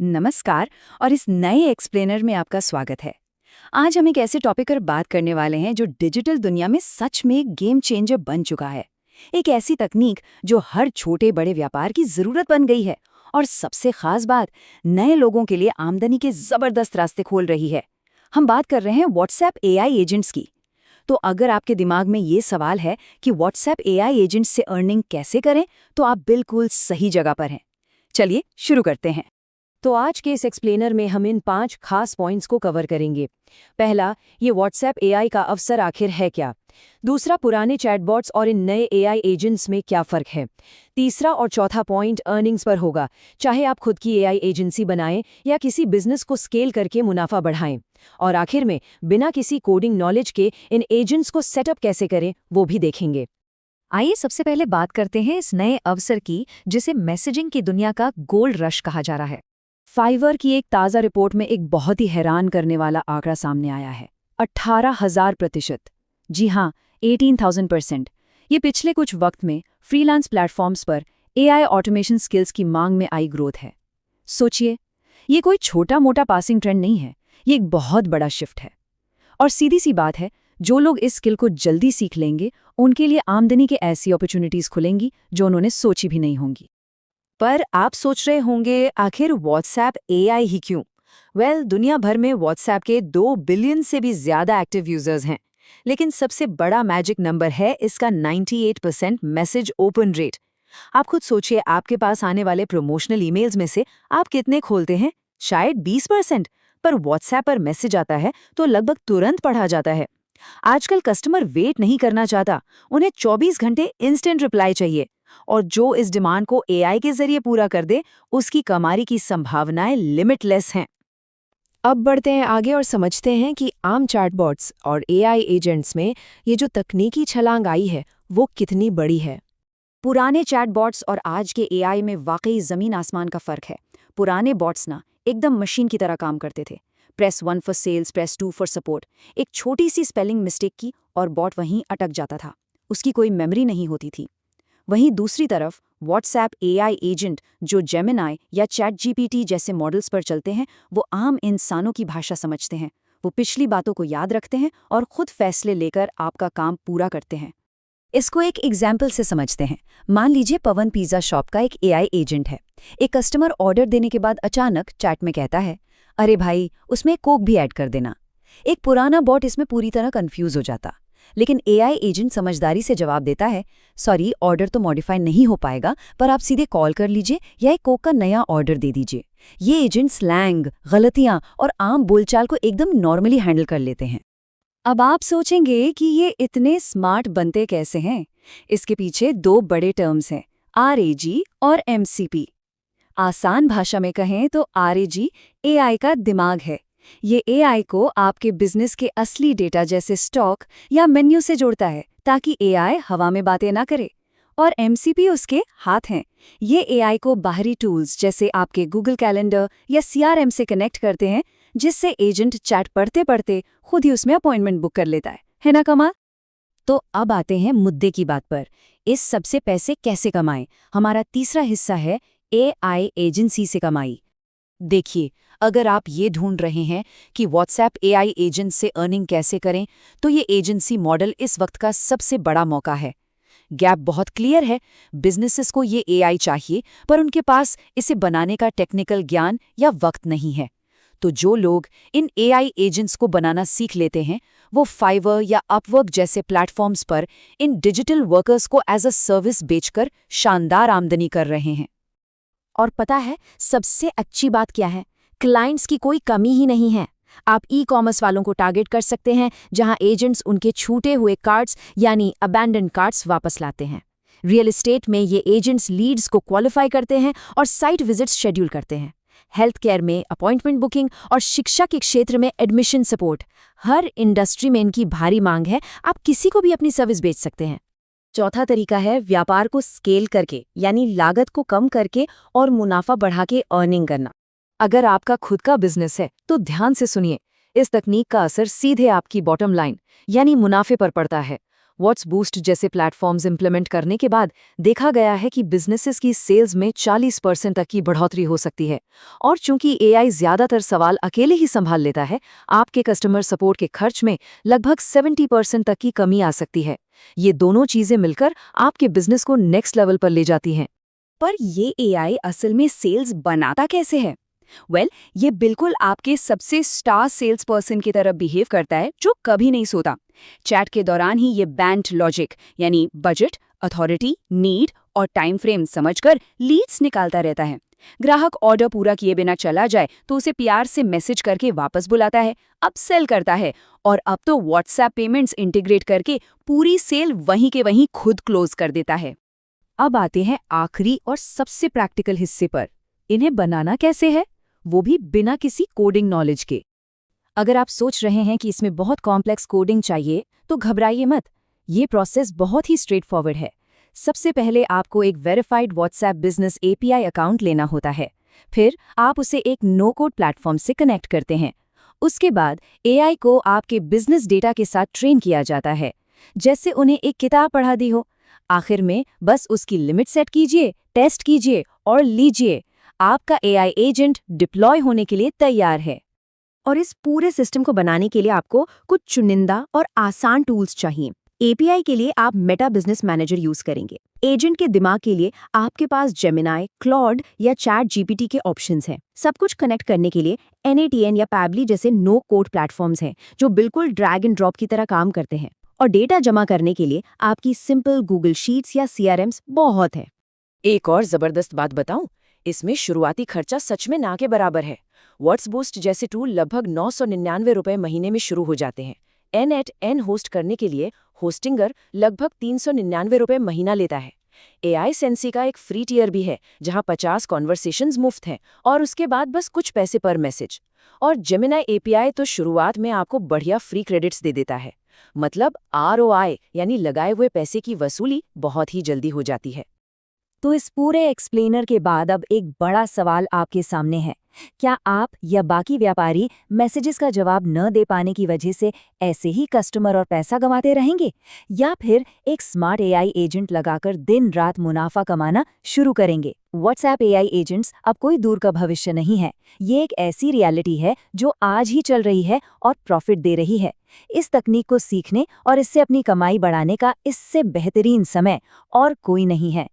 नमस्कार और इस नए एक्सप्लेनर में आपका स्वागत है। आज हम एक ऐसे टॉपिक पर बात करने वाले हैं जो डिजिटल दुनिया में सच में एक गेम चेंजर बन चुका है। एक ऐसी तकनीक जो हर छोटे बड़े व्यापार की जरूरत बन गई है और सबसे खास बात, नए लोगों के लिए आमदनी के जबरदस्त रास्ते खोल रही है। हम बात कर रहे हैं व्हाट्सएप एआई एजेंट्स की। तो अगर आपके दिमाग में ये सवाल है कि व्हाट्सएप एआई एजेंट्स से अर्निंग कैसे करें, तो आप बिल्कुल सही जगह पर हैं। चलिए शुरू करते हैं। तो आज के इस एक्सप्लेनर में हम इन 5 खास पॉइंट्स को कवर करेंगे। पहला, ये व्हाट्सएप एआई का अवसर आखिर है क्या। दूसरा, पुराने चैटबॉट्स और इन नए एआई एजेंट्स में क्या फ़र्क है। तीसरा और चौथा पॉइंट अर्निंग्स पर होगा, चाहे आप खुद की एआई एजेंसी बनाएं या किसी बिजनेस को स्केल करके मुनाफा बढ़ाएं। और आखिर में, बिना किसी कोडिंग नॉलेज के इन एजेंट्स को सेटअप कैसे करें, वो भी देखेंगे। आइए सबसे पहले बात करते हैं इस नए अवसर की, जिसे मैसेजिंग की दुनिया का गोल्ड रश कहा जा रहा है। फाइवर की एक ताज़ा रिपोर्ट में एक बहुत ही हैरान करने वाला आंकड़ा सामने आया है। 18,000%। जी हाँ, 18,000%। ये पिछले कुछ वक्त में फ्रीलांस प्लेटफॉर्म्स पर एआई ऑटोमेशन स्किल्स की मांग में आई ग्रोथ है। सोचिए, ये कोई छोटा मोटा पासिंग ट्रेंड नहीं है, ये एक बहुत बड़ा शिफ्ट है। और सीधी सी बात है, जो लोग इस स्किल को जल्दी सीख लेंगे, उनके लिए आमदनी के ऐसी अपॉर्चुनिटीज खुलेंगी जो उन्होंने सोची भी नहीं होंगी। पर आप सोच रहे होंगे, आखिर व्हाट्सएप एआई ही क्यों? दुनिया भर में व्हाट्सएप के 2 बिलियन से भी ज्यादा एक्टिव यूजर्स हैं। लेकिन सबसे बड़ा मैजिक नंबर है इसका 98% मैसेज ओपन रेट। आप खुद सोचिए, आपके पास आने वाले प्रमोशनल ईमेल्स में से आप कितने खोलते हैं? शायद 20%। पर व्हाट्सएप पर मैसेज आता है तो लगभग तुरंत पढ़ा जाता है। आजकल कस्टमर वेट नहीं करना चाहता, उन्हें 24 घंटे इंस्टेंट रिप्लाई चाहिए। और जो इस डिमांड को एआई के जरिए पूरा कर दे, उसकी कमाई की संभावनाएं लिमिटलेस हैं। अब बढ़ते हैं आगे और समझते हैं कि आम चैटबॉट्स और एआई एजेंट्स में ये जो तकनीकी छलांग आई है, वो कितनी बड़ी है। पुराने चैटबॉट्स और आज के एआई में वाकई जमीन आसमान का फर्क है। पुराने बॉट्स ना एकदम मशीन की तरह काम करते थे। Press 1 for sales, press 2 for support. एक छोटी सी स्पेलिंग मिस्टेक की और बॉट वहीं अटक जाता था। उसकी कोई मेमोरी नहीं होती थी। वहीं दूसरी तरफ व्हाट्सएप एआई एजेंट जो जेमिनाई या चैट जीपीटी जैसे मॉडल्स पर चलते हैं, वो आम इंसानों की भाषा समझते हैं। वो पिछली बातों को याद रखते हैं और खुद फैसले लेकर आपका काम पूरा करते हैं। इसको एक एग्जाम्पल से समझते हैं। मान लीजिए पवन पिज़्ज़ा शॉप का एक एआई एजेंट है। एक कस्टमर ऑर्डर देने के बाद अचानक चैट में कहता है, अरे भाई, उसमें कोक भी ऐड कर देना। एक पुराना बॉट इसमें पूरी तरह कंफ्यूज हो जाता, लेकिन एआई एजेंट समझदारी से जवाब देता है, सॉरी, ऑर्डर तो मॉडिफाई नहीं हो पाएगा, पर आप सीधे कॉल कर लीजिए या एक कोक का नया ऑर्डर दे दीजिए। ये एजेंट स्लैंग, गलतियां और आम बोलचाल को एकदम नॉर्मली हैंडल कर लेते हैं। अब आप सोचेंगे कि ये इतने स्मार्ट बनते कैसे हैं? इसके पीछे 2 बड़े टर्म्स हैं, आरएजी और एमसीपी। आसान भाषा में कहें तो आरएजी एआई का दिमाग है। ये एआई को आपके बिजनेस के असली डेटा जैसे स्टॉक या मेन्यू से जोड़ता है, ताकि एआई हवा में बातें ना करे। और एमसीपी उसके हाथ हैं। ये एआई को बाहरी टूल्स जैसे आपके गूगल कैलेंडर या सीआरएम से कनेक्ट करते हैं, जिससे एजेंट चैट पढ़ते पढ़ते खुद ही उसमें अपॉइंटमेंट बुक कर लेता है ना कमाल? तो अब आते हैं मुद्दे की बात पर। इस सबसे पैसे कैसे कमाएं? हमारा तीसरा हिस्सा है एआई एजेंसी से कमाई। देखिए, अगर आप ये ढूंढ रहे हैं कि व्हाट्सएप एआई एजेंट से अर्निंग कैसे करें, तो ये एजेंसी मॉडल इस वक्त का सबसे बड़ा मौका है। गैप बहुत क्लियर है। बिजनेसेस को ये एआई चाहिए, पर उनके पास इसे बनाने का टेक्निकल ज्ञान या वक्त नहीं है। तो जो लोग इन एआई एजेंट्स को बनाना सीख लेते हैं, वो फाइवर या अपवर्क जैसे प्लेटफॉर्म्स पर इन डिजिटल वर्कर्स को एज अ सर्विस बेचकर शानदार आमदनी कर रहे हैं। और पता है सबसे अच्छी बात क्या है? क्लाइंट्स की कोई कमी ही नहीं है। आप ई कॉमर्स वालों को टारगेट कर सकते हैं, जहां एजेंट्स उनके छूटे हुए कार्ड्स यानी अबैंडन कार्ड्स वापस लाते हैं। रियल एस्टेट में ये एजेंट्स लीड्स को क्वालिफाई करते हैं और साइट विजिट्स शेड्यूल करते हैं। हेल्थ केयर में अपॉइंटमेंट बुकिंग और शिक्षा के क्षेत्र में एडमिशन सपोर्ट। हर इंडस्ट्री में इनकी भारी मांग है। आप किसी को भी अपनी सर्विस बेच सकते हैं। चौथा तरीका है व्यापार को स्केल करके, यानी लागत को कम करके और मुनाफा बढ़ा के अर्निंग करना। अगर आपका खुद का बिजनेस है तो ध्यान से सुनिए। इस तकनीक का असर सीधे आपकी बॉटम लाइन यानी मुनाफे पर पड़ता है। व्हाट्स बूस्ट जैसे प्लेटफॉर्म्स इंप्लीमेंट करने के बाद देखा गया है कि बिजनेसेस की सेल्स में 40% तक की बढ़ोतरी हो सकती है। और चूंकि एआई ज्यादातर सवाल अकेले ही संभाल लेता है, आपके कस्टमर सपोर्ट के खर्च में लगभग 70% तक की कमी आ सकती है। ये दोनों चीजें मिलकर आपके बिजनेस को नेक्स्ट लेवल पर ले जाती हैं। पर ये एआई असल में सेल्स बनाता कैसे है? ये बिल्कुल आपके सबसे स्टार सेल्स पर्सन की तरह बिहेव करता है, जो कभी नहीं सोता। चैट के दौरान ही ये बैंड लॉजिक यानी बजट, अथॉरिटी, नीड और टाइम फ्रेम समझकर लीड्स निकालता रहता है। ग्राहक ऑर्डर पूरा किए बिना चला जाए तो उसे प्यार से मैसेज करके वापस बुलाता है, अपसेल करता है और अब तो व्हाट्सएप पेमेंट्स इंटीग्रेट करके पूरी सेल वहीं के वहीं खुद क्लोज कर देता है। अब आते हैं आखिरी और सबसे प्रैक्टिकल हिस्से पर। इन्हें बनाना कैसे है, वो भी बिना किसी कोडिंग नॉलेज के। अगर आप सोच रहे हैं कि इसमें बहुत कॉम्प्लेक्स कोडिंग चाहिए, तो घबराइए मत। ये प्रोसेस बहुत ही स्ट्रेट फॉरवर्ड है। सबसे पहले आपको एक verified WhatsApp business API account लेना होता है। फिर आप उसे एक नो कोड प्लेटफॉर्म से कनेक्ट करते हैं। उसके बाद एआई को आपके बिजनेस डेटा के साथ ट्रेन किया जाता है, जैसे उन्हें एक किताब पढ़ा दी हो। आखिर में बस उसकी लिमिट सेट कीजिए, टेस्ट कीजिए और लीजिए, आपका एआई एजेंट डिप्लॉय होने के लिए तैयार है। और इस पूरे सिस्टम को बनाने के लिए आपको कुछ चुनिंदा और आसान टूल्स चाहिए। एपीआई के लिए आप मेटा बिजनेस मैनेजर यूज करेंगे। एजेंट के दिमाग के लिए आपके पास जेमिनाई, क्लॉड या चैट जीपीटी के ऑप्शंस हैं। सब कुछ कनेक्ट करने के लिए एनएटीएन या पैबली जैसे नो कोड प्लेटफॉर्म्स हैं, जो बिल्कुल ड्रैग एंड ड्रॉप की तरह काम करते हैं। और डेटा जमा करने के लिए आपकी सिंपल गूगल शीट्स या सीआरएम्स बहुत है। एक और जबरदस्त बात बताऊं, इसमें शुरुआती खर्चा सच में ना के बराबर है। व्हाट्स बूस्ट जैसे टूल लगभग 999 रुपए महीने में शुरू हो जाते हैं। N@N होस्ट करने के लिए होस्टिंगर लगभग 399 रुपए महीना लेता है। एआई सेंसी का एक फ्री टियर भी है, जहां 50 कॉन्वर्सेशंस मुफ्त हैं और उसके बाद बस कुछ पैसे पर मैसेज। और जेमिनाई एपीआई तो शुरुआत में आपको बढ़िया फ्री क्रेडिट्स दे देता है। मतलब ROI यानी लगाए हुए पैसे की वसूली बहुत ही जल्दी हो जाती है। तो इस पूरे एक्सप्लेनर के बाद अब एक बड़ा सवाल आपके सामने है। क्या आप या बाकी व्यापारी मैसेजेस का जवाब न दे पाने की वजह से ऐसे ही कस्टमर और पैसा गंवाते रहेंगे, या फिर एक स्मार्ट एआई एजेंट लगाकर दिन रात मुनाफा कमाना शुरू करेंगे? व्हाट्सएप एआई एजेंट्स अब कोई दूर का भविष्य नहीं है। ये एक ऐसी रियलिटी है जो आज ही चल रही है और प्रॉफिट दे रही है। इस तकनीक को सीखने और इससे अपनी कमाई बढ़ाने का इससे बेहतरीन समय और कोई नहीं है।